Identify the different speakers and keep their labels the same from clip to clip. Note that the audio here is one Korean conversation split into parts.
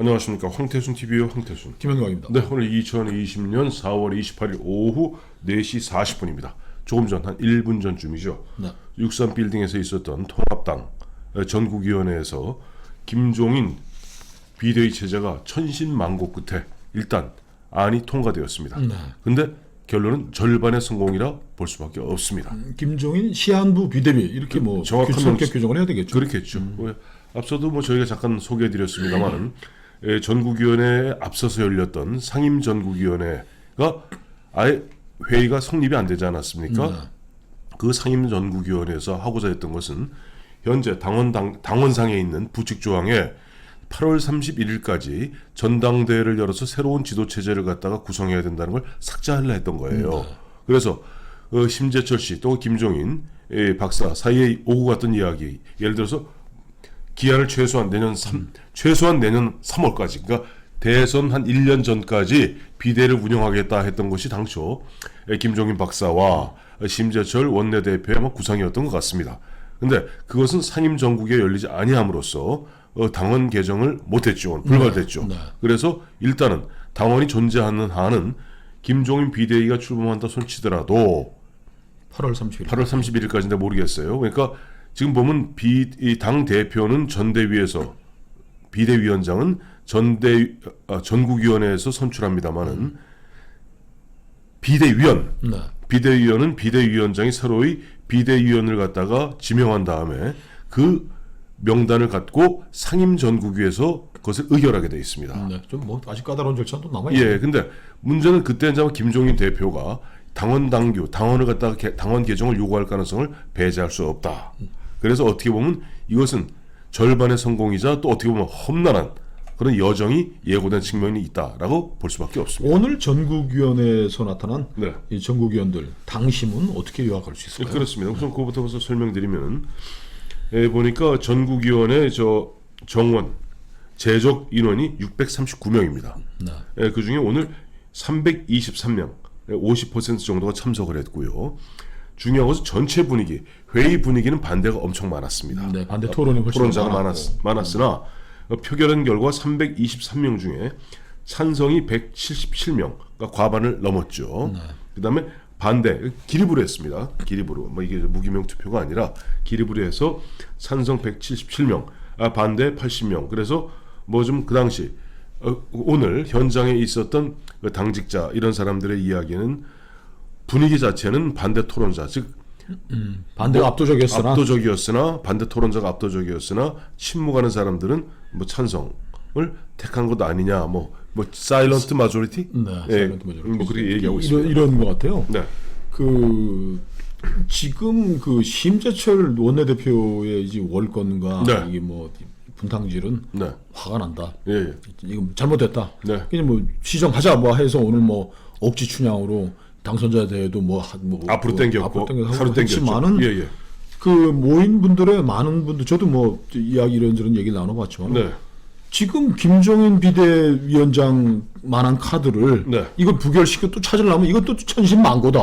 Speaker 1: 안녕하십니까. 황태순 TV의 황태순
Speaker 2: 김현광입니다.
Speaker 1: 네, 오늘 2020년 4월 28일 오후 4시 40분입니다. 조금 전, 한 1분 전쯤이죠.
Speaker 2: 네.
Speaker 1: 63빌딩에서 있었던 통합당 전국위원회에서 김종인 비대위 체제가 천신만고 끝에 일단 안이 통과되었습니다. 근데 결론은 절반의 성공이라 볼 수밖에 없습니다.
Speaker 2: 김종인 시한부 비대위 이렇게 뭐
Speaker 1: 정확한
Speaker 2: 성격 규정을 해야 되겠죠.
Speaker 1: 그렇겠죠. 앞서도 뭐 저희가 잠깐 소개해드렸습니다만은 전국위원회에 앞서서 열렸던 상임전국위원회가 아예 회의가 성립이 안 되지 않았습니까? 그 상임전국위원회에서 하고자 했던 것은 현재 당원상에 있는 부칙조항에 8월 31일까지 전당대회를 열어서 새로운 지도체제를 갖다가 구성해야 된다는 걸 삭제하려 했던 거예요. 그래서 심재철 씨 또 김종인 박사 사이에 오고 갔던 이야기, 예를 들어서 기한을 최소한 내년 3월까지, 그러니까 대선 한 1년 전까지 비대를 운영하겠다 했던 것이 당초 김종인 박사와 심재철 원내대표의 아마 구상이었던 것 같습니다. 근데 그것은 상임전국에 열리지 아니함으로써 당원 개정을 못했죠. 불발됐죠. 그래서 일단은 당원이 존재하는 한은 김종인 비대위가 출범한다 손치더라도
Speaker 2: 8월 30일.
Speaker 1: 8월 31일까지인데 모르겠어요. 그러니까 지금 보면 당 대표는 전대위에서, 비대위원장은 전국위원회에서 선출합니다만은 비대위원은 비대위원장이 새로이 비대위원을 갖다가 지명한 다음에 그 명단을 갖고 상임전국위에서 그것을 의결하게 되어 있습니다.
Speaker 2: 네, 좀 뭐 아직 까다로운 절차도 남아 있어요.
Speaker 1: 예, 근데 문제는 그때 이제 김종인 대표가 당원을 갖다가 당원 개정을 요구할 가능성을 배제할 수 없다. 그래서 어떻게 보면 이것은 절반의 성공이자 또 어떻게 보면 험난한 그런 여정이 예고된 측면이 있다라고 볼 수밖에 없습니다.
Speaker 2: 오늘 전국위원회에서 나타난
Speaker 1: 네.
Speaker 2: 이 전국위원들 당심은 어떻게 요약할 수 있을까요?
Speaker 1: 그렇습니다. 우선 그거부터 먼저 설명드리면 보니까 전국위원회 정원 제적 인원이 639명입니다. 그 중에 오늘 323명, 50% 정도가 참석을 했고요. 중요한 것은 전체 분위기, 회의 분위기는 반대가 엄청 많았습니다.
Speaker 2: 네, 반대 토론이 훨씬
Speaker 1: 토론자가 많았으나 표결한 결과 323명 중에 찬성이 177명, 그러니까 과반을 넘었죠. 그다음에 반대 기립으로 했습니다. 기립으로, 뭐 이게 무기명 투표가 아니라 기립으로 해서 찬성 177명, 반대 80명. 그래서 뭐 좀 그 당시 오늘 현장에 있었던 당직자 이런 사람들의 이야기는 분위기 자체는 반대 토론자, 즉
Speaker 2: 반대가 압도적이었으나
Speaker 1: 반대 토론자가 압도적이었으나 침묵하는 사람들은 뭐 찬성을 택한 것 아니냐, 뭐 사일런트 마조리티,
Speaker 2: 사일런트 마조리티,
Speaker 1: 뭐 그렇게 얘기하고 있습니다.
Speaker 2: 이런 것 같아요.
Speaker 1: 네.
Speaker 2: 지금 심재철 원내대표의 이제 월권과 이게 뭐 분탕질은 화가 난다. 이거 잘못됐다. 그냥 뭐 시정하자 뭐 해서 오늘 뭐 억지 춘향으로 당선자 대회도
Speaker 1: 앞으로 당겼고 하루
Speaker 2: 당겼지만은 그 모인 분들의 많은 분들, 저도 뭐 이야기 이런저런 얘기를 나눠봤지만 지금 김종인 비대위원장만한 카드를 이걸 부결시켜 또 찾으려면 이것도 천신만고다.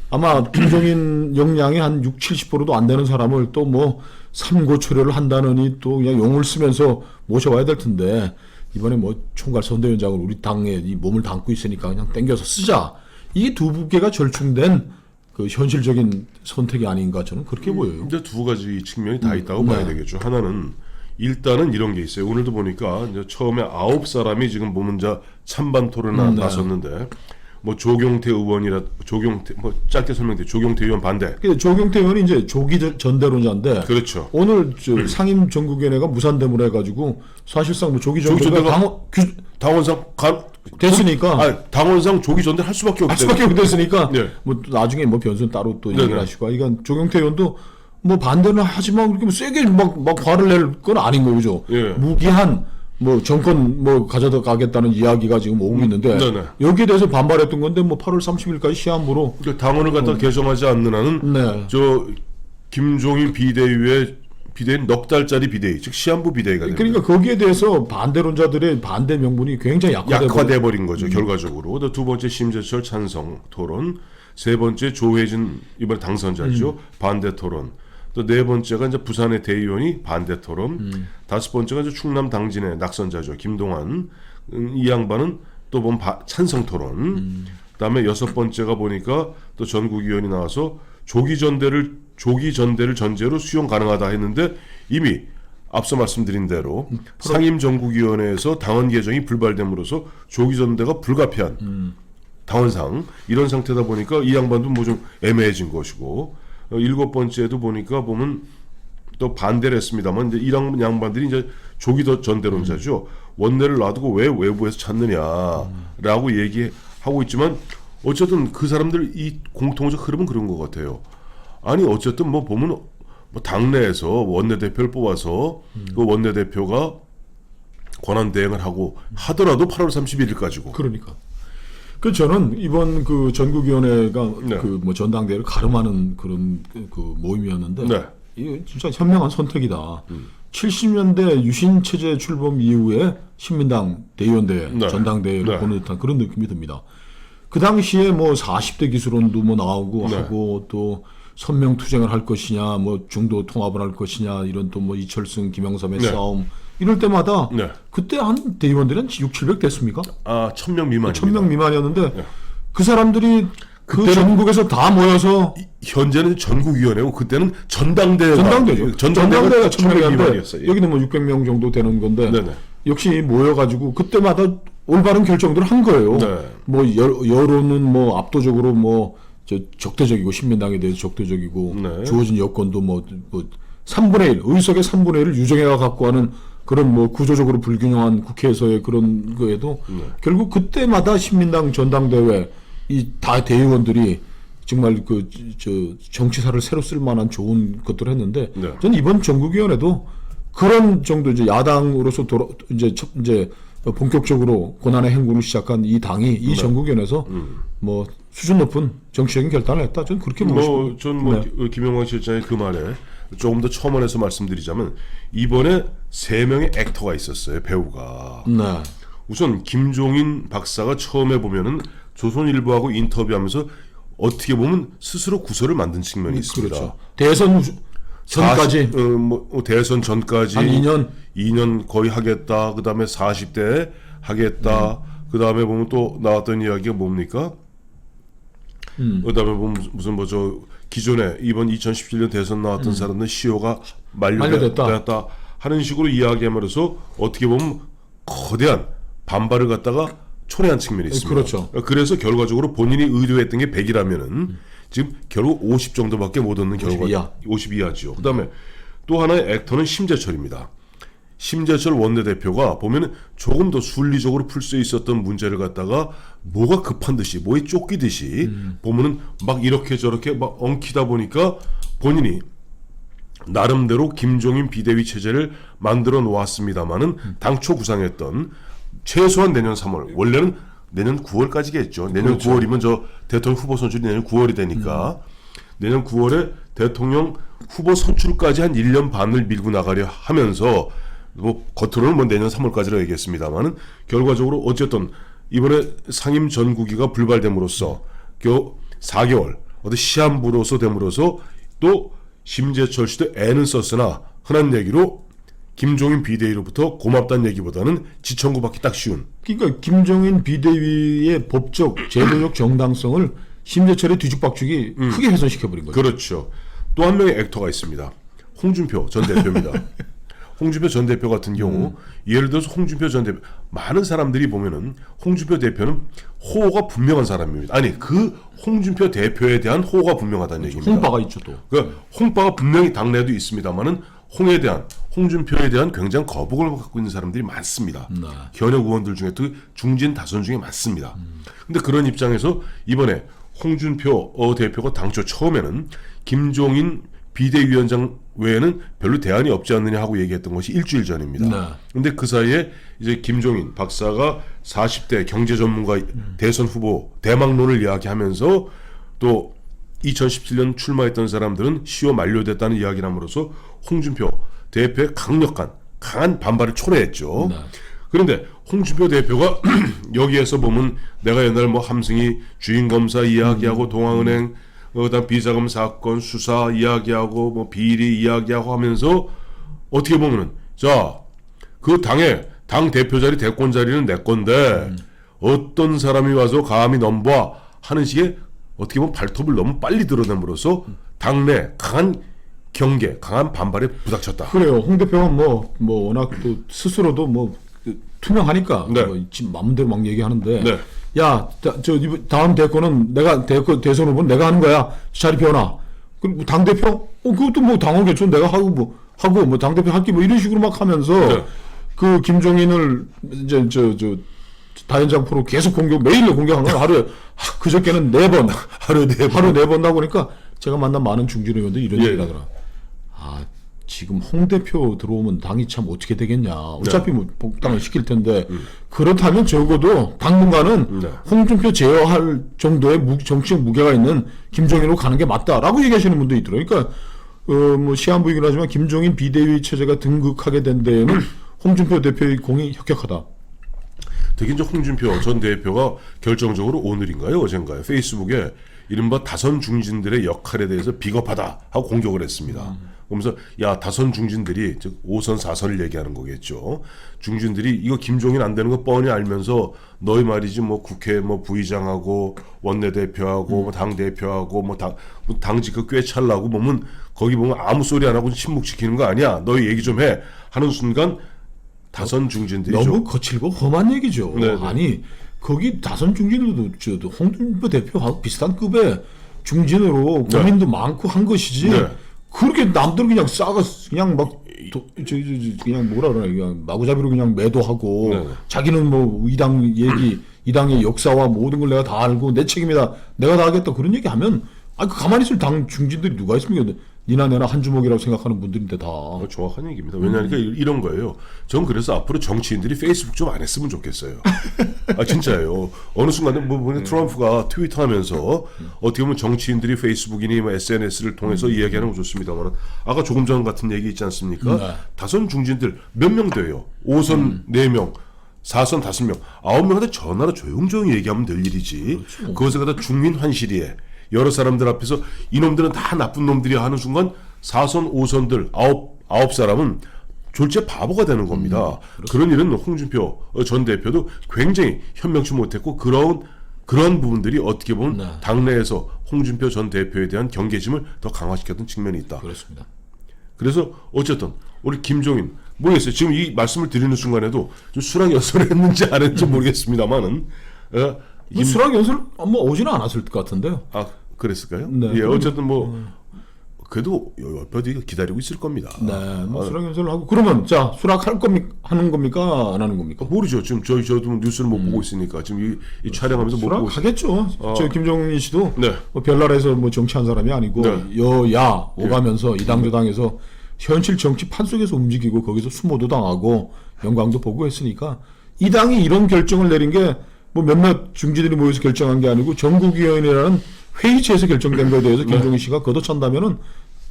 Speaker 2: 아마 김종인 역량이 한 60-70%도 안 되는 사람을 또 뭐 삼고초려를 한다느니 또 그냥 용을 쓰면서 모셔와야 될 텐데, 이번에 뭐 총괄 선대위원장을 우리 당에 이 몸을 담고 있으니까 그냥 땡겨서 쓰자. 이게 두 개가 절충된 그 현실적인 선택이 아닌가, 저는 그렇게 보여요.
Speaker 1: 근데 두 가지 측면이 다 있다고 봐야 되겠죠. 하나는 일단은 이런 게 있어요. 오늘도 보니까 이제 처음에 9사람이 지금 보면 이제 찬반 토론에 나섰는데 뭐 조경태 의원이라 뭐 짧게 설명드려. 조경태 의원 반대.
Speaker 2: 조경태 의원이 이제 조기 전대론자인데,
Speaker 1: 그렇죠.
Speaker 2: 오늘 상임 전국위원회가 무산됨으로 해가지고 사실상 뭐 조기 전대가
Speaker 1: 당원상
Speaker 2: 됐으니까
Speaker 1: 당원상 조기 전대 할 수밖에
Speaker 2: 됐으니까 뭐 나중에 뭐 변수는 따로 또 얘기를 하시고, 이건 조경태 의원도 뭐 반대는 하지만 그렇게 뭐 세게 막 화를 낼 건 아닌 거죠. 무기한 뭐 정권 뭐 가져가겠다는 이야기가 지금 오고 있는데 여기에 대해서 반발했던 건데 뭐 8월 30일까지 시한부로
Speaker 1: 당원을 갖다 개정하지 않는 한은 저 김종인 비대위의 넉 달짜리 비대위, 즉 시한부 비대위가 됩니다.
Speaker 2: 그러니까 거기에 대해서 반대론자들의 반대 명분이 굉장히
Speaker 1: 약화돼 버린 거죠. 결과적으로. 두 번째 심재철 찬성 토론, 세 번째 조혜진 이번 당선자죠. 반대 토론. 또 네 번째가 이제 부산의 대의원이 반대 토론. 다섯 번째가 이제 충남 당진의 낙선자죠. 김동완. 이 양반은 또 보면 찬성 토론. 그다음에 여섯 번째가 보니까 또 전국위원이 나와서 조기 전대를 전제로 수용 가능하다 했는데 이미 앞서 말씀드린 대로 상임전국위원회에서 당원 개정이 불발됨으로써 조기 전대가 불가피한 당원상 이런 상태다 보니까 이 양반도 뭐 좀 애매해진 것이고 일곱 번째도 보니까 보면 또 반대를 했습니다만 이제 이런 양반들이 이제 조기 전대론자죠. 원내를 놔두고 왜 외부에서 찾느냐라고 얘기하고 있지만 어쨌든 그 사람들 이 공통적 흐름은 그런 것 같아요. 아니 어쨌든 뭐 보면 뭐 당내에서 원내대표를 뽑아서 그 원내대표가 권한대행을 하고 하더라도 8월 31일까지고.
Speaker 2: 그러니까. 그 저는 이번 그 전국위원회가
Speaker 1: 네.
Speaker 2: 그 뭐 전당대회를 가름하는 그런 그 모임이었는데
Speaker 1: 네.
Speaker 2: 이거 진짜 현명한 선택이다. 70년대 유신 체제 출범 이후에 신민당 대의원대회
Speaker 1: 네.
Speaker 2: 전당대회를
Speaker 1: 네.
Speaker 2: 보는 듯한 그런 느낌이 듭니다. 그 당시에 뭐 40대 기술원도 뭐 나오고
Speaker 1: 네.
Speaker 2: 하고 또 선명 투쟁을 할 것이냐, 뭐 중도 통합을 할 것이냐 이런 또 뭐 이철승, 김영삼의
Speaker 1: 네.
Speaker 2: 싸움 이럴 때마다
Speaker 1: 네.
Speaker 2: 그때 한 대의원들은 600, 700 됐습니까?
Speaker 1: 아 1000명 미만입니다.
Speaker 2: 1000명 미만이었는데
Speaker 1: 네.
Speaker 2: 그 사람들이 그 전국에서 다 모여서
Speaker 1: 현재는 전국위원회고 그때는 전당대회죠.
Speaker 2: 전당대회가 1000명이었는데
Speaker 1: 미만이었어요.
Speaker 2: 여기는 뭐 600명 정도 되는 건데
Speaker 1: 네네.
Speaker 2: 역시 모여가지고 그때마다 올바른 결정들을 한 거예요.
Speaker 1: 네.
Speaker 2: 뭐 여론은 뭐 압도적으로 뭐 적대적이고 신민당에 대해서 적대적이고
Speaker 1: 네.
Speaker 2: 주어진 여건도 뭐 3분의 1 의석의 3분의 1을 유정회가 갖고 하는 그런 뭐 구조적으로 불균형한 국회에서의 그런 거에도 결국 그때마다 신민당 전당대회 이 다 대의원들이 정말 그 정치사를 새로 쓸 만한 좋은 것들을 했는데
Speaker 1: 네.
Speaker 2: 저는 이번 전국위원회도 그런 정도 이제 야당으로서 이제 본격적으로 고난의 행군을 시작한 이 당이 이 전국위원회에서 뭐 수준 높은 정치적인 결단을 했다. 저는 그렇게 보고 싶어요.
Speaker 1: 전 김영광 실장의 그 말에 조금 더 첨언해서 말씀드리자면 이번에 3명의 액터가 있었어요. 배우가.
Speaker 2: 네.
Speaker 1: 우선 김종인 박사가 처음에 보면은 조선일보하고 인터뷰하면서 어떻게 보면 스스로 구설을 만든 측면이 있습니다.
Speaker 2: 그렇죠. 대선 전까지
Speaker 1: 대선 전까지
Speaker 2: 한
Speaker 1: 2년 거의 하겠다. 그다음에 40대 하겠다. 그다음에 보면 또 나왔던 이야기가 뭡니까? 그다음에 보면 무슨 기존에 이번 2017년 대선 나왔던 사람들 시효가 만료됐다 하는 식으로 이야기하면서 어떻게 보면 거대한 반발을 갖다가 초래한 측면이 있습니다.
Speaker 2: 그렇죠.
Speaker 1: 그래서 결과적으로 본인이 의도했던 게 100이라면은 지금 결국 50 정도밖에 못 얻는 결과 50 이하죠. 그다음에 또 하나의 액터는 심재철입니다. 심재철 원내대표가 보면은 조금 더 순리적으로 풀 수 있었던 문제를 갖다가 뭐가 급한 듯이 뭐에 쫓기듯이 보면은 막 이렇게 저렇게 막 엉키다 보니까 본인이 나름대로 김종인 비대위 체제를 만들어 놓았습니다만은 당초 구상했던 최소한 내년 3월 원래는 내년 9월까지겠죠. 내년
Speaker 2: 그렇죠.
Speaker 1: 9월이면 저 대통령 후보 선출이 내년 9월이 되니까 내년 9월에 대통령 후보 선출까지 한 1년 반을 밀고 나가려 하면서 뭐 겉으로는 뭐 내년 3월까지로 얘기했습니다만은 결과적으로 어쨌든 이번에 상임 전국위가 불발됨으로써 겨우 4개월 어떤 시한부로서 됨으로써 또 심재철 씨도 애는 썼으나 흔한 얘기로 김종인 비대위로부터 고맙다는 얘기보다는 지청구 받기 딱 쉬운.
Speaker 2: 그러니까 김종인 비대위의 법적 제도적 정당성을 심재철의 뒤죽박죽이 크게 훼손시켜버린 거죠.
Speaker 1: 그렇죠. 또 한 명의 액터가 있습니다. 홍준표 전 대표입니다. 홍준표 전 대표 같은 경우 예를 들어서 홍준표 전 대표 많은 사람들이 보면은 홍준표 대표는 호호가 분명한 사람입니다. 아니 그 홍준표 대표에 대한 호호가 분명하다는 얘기입니다.
Speaker 2: 홍빠가 있죠 또.
Speaker 1: 그러니까 홍빠가 분명히 당내도 있습니다만은 홍준표에 대한 굉장한 거부감을 갖고 있는 사람들이 많습니다. 현역 의원들 중에도 중진 다선 중에 많습니다. 근데 그런 입장에서 이번에 홍준표 대표가 당초 처음에는 김종인 비대위원장 외에는 별로 대안이 없지 않느냐 하고 얘기했던 것이 일주일 전입니다. 근데 그 사이에 이제 김종인 박사가 40대 경제 전문가 대선 후보 대망론을 이야기하면서 또 2017년 출마했던 사람들은 시효 만료됐다는 이야기를 함으로써 홍준표 대표의 강한 반발을 초래했죠. 그런데 홍준표 대표가 여기에서 보면 내가 옛날 뭐 함승희 주인검사 이야기하고 동아은행 그다음 비자금 사건 수사 이야기하고 뭐 비리 이야기하고 하면서 어떻게 보면은 자, 그 당 대표 자리 대권 자리는 내 건데 어떤 사람이 와서 감히 넘봐 하는 식의 어떻게 보면 발톱을 너무 빨리 드러냄으로써 당내 강한 경계, 강한 반발에 부닥쳤다.
Speaker 2: 그래요. 홍 대표가 뭐 워낙 또 스스로도 뭐 투명하니까
Speaker 1: 네.
Speaker 2: 뭐 지금 마음대로 막 얘기하는데
Speaker 1: 네.
Speaker 2: 야, 다음 대권은 내가 대선 후보는 내가 하는 거야. 자리 비워놔. 그리고 당 대표? 그것도 뭐 당원 개최 내가 하고 뭐 당 대표 할게 뭐 이런 식으로 막 하면서
Speaker 1: 네.
Speaker 2: 그 김종인을 이제 다현장 프로 계속 매일 공격한 건 하루에 그저께는 4번 하루에 4번 나고 보니까 제가 만난 많은 중진 의원들이 이런 얘기를 하더라. 아, 지금 홍 대표 들어오면 당이 참 어떻게 되겠냐. 어차피 뭐 복당을 시킬 텐데 그렇다면 적어도 당분간은 홍준표 제어할 정도의 정치적 무게가 있는 김종인으로 가는 게 맞다라고 얘기하시는 분도 있더라고요. 그러니까 뭐 시한부이긴 하지만 김종인 비대위 체제가 등극하게 된 데에는 홍준표 대표의 공이 혁혁하다.
Speaker 1: 특히 이제 홍준표 전 대표가 결정적으로 오늘인가요, 어젠가요, 페이스북에 이른바 다선 중진들의 역할에 대해서 비겁하다 하고 공격을 했습니다. 그러면서 야, 다선 중진들이 즉 5선 4선을 얘기하는 거겠죠. 중진들이 이거 김종인 안 되는 거 뻔히 알면서 너희 말이지 뭐 국회 뭐 부의장하고 원내대표하고 뭐 당대표하고 뭐 당직을 꿰찰라고 보면 거기 보면 아무 소리 안 하고 침묵시키는 거 아니야. 너희 얘기 좀 해 하는 순간 다선 중진들이
Speaker 2: 너무 거칠고 험한 얘기죠.
Speaker 1: 네네.
Speaker 2: 아니 거기 다선 중진들도 홍준표 대표하고 비슷한 급의 중진으로 고민도 많고 한 것이지.
Speaker 1: 네.
Speaker 2: 그렇게 남들 그냥 그냥 막 그냥 뭐라 그러나 그냥 마구잡이로 그냥 매도하고
Speaker 1: 네.
Speaker 2: 자기는 뭐 이 당 얘기 이 당의 역사와 모든 걸 내가 다 알고 내 책임이다 내가 다 하겠다 그런 얘기하면 그 가만히 있을 당 중진들이 누가 있습니까? 니나 내나 한 주먹이라고 생각하는 분들인데 다.
Speaker 1: 정확한 얘기입니다. 왜냐하니까 이런 거예요. 전 그래서 앞으로 정치인들이 페이스북 좀 안 했으면 좋겠어요. 아 진짜예요. 어느 순간에 트럼프가 트위터하면서 어떻게 보면 정치인들이 페이스북이니 뭐 SNS를 통해서 이야기하는 건 좋습니다만 아까 조금 전 같은 얘기 있지 않습니까?
Speaker 2: 네.
Speaker 1: 다선 중진들 몇 명 돼요? 5선 4명. 4선 5명, 9명한테 전화로 조용조용히 얘기하면 될 일이지.
Speaker 2: 그렇죠.
Speaker 1: 그것을 갖다 중민 환시리에 여러 사람들 앞에서 이놈들은 다 나쁜 놈들이야 하는 순간 4선 5선들 아홉 사람은 졸제 바보가 되는 겁니다. 그런 일은 홍준표 전 대표도 굉장히 현명치 못했고 그런 부분들이 어떻게 보면 당내에서 홍준표 전 대표에 대한 경계심을 더 강화시켰던 측면이 있다.
Speaker 2: 그렇습니다.
Speaker 1: 그래서 어쨌든 우리 김종인 모르겠어요. 지금 이 말씀을 드리는 순간에도 좀 수락 연설을 했는지 안 했는지 모르겠습니다만은
Speaker 2: 수락 연설 뭐 오지는 않았을 것 같은데요.
Speaker 1: 아 그랬을까요?
Speaker 2: 네.
Speaker 1: 예, 어쨌든 뭐 그래도 몇번 기다리고 있을 겁니다.
Speaker 2: 네, 뭐 수락 연설을 하고 그러면 자 수락할 겁니까 하는 겁니까 안 하는 겁니까?
Speaker 1: 모르죠. 지금 저도 뉴스를 못 보고 있으니까 지금 이 촬영하면서 못 보고 있어요.
Speaker 2: 수락하겠죠. 저 김종인 씨도
Speaker 1: 네.
Speaker 2: 뭐 별나라에서 뭐 정치한 사람이 아니고 여야 오가면서 이당 저당에서 현실 정치 판 속에서 움직이고 거기서 수모도 당하고 영광도 보고 했으니까 이 당이 이런 결정을 내린 게 뭐 몇몇 중지들이 모여서 결정한 게 아니고 전국위원회라는 회의체에서 결정된 거에 대해서 김종인 씨가 걷어찬다면은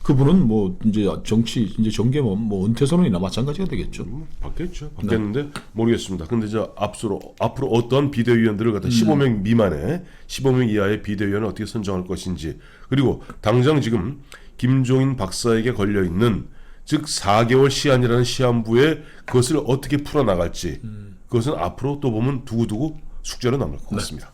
Speaker 2: 그분은 뭐 이제 정치 이제 정계 뭐 은퇴 선언이나 마찬가지가 되겠죠.
Speaker 1: 바뀌었죠. 바뀌었는데 모르겠습니다. 근데 이제 앞으로 어떤 비대위원들을 갖다 15명 미만의 15명 이하의 비대위원을 어떻게 선정할 것인지 그리고 당장 지금 김종인 박사에게 걸려 있는 즉 4개월 시한이라는 시한부에 그것을 어떻게 풀어 나갈지 그것은 앞으로 또 보면 두고두고 숙제로 남을 것 같습니다.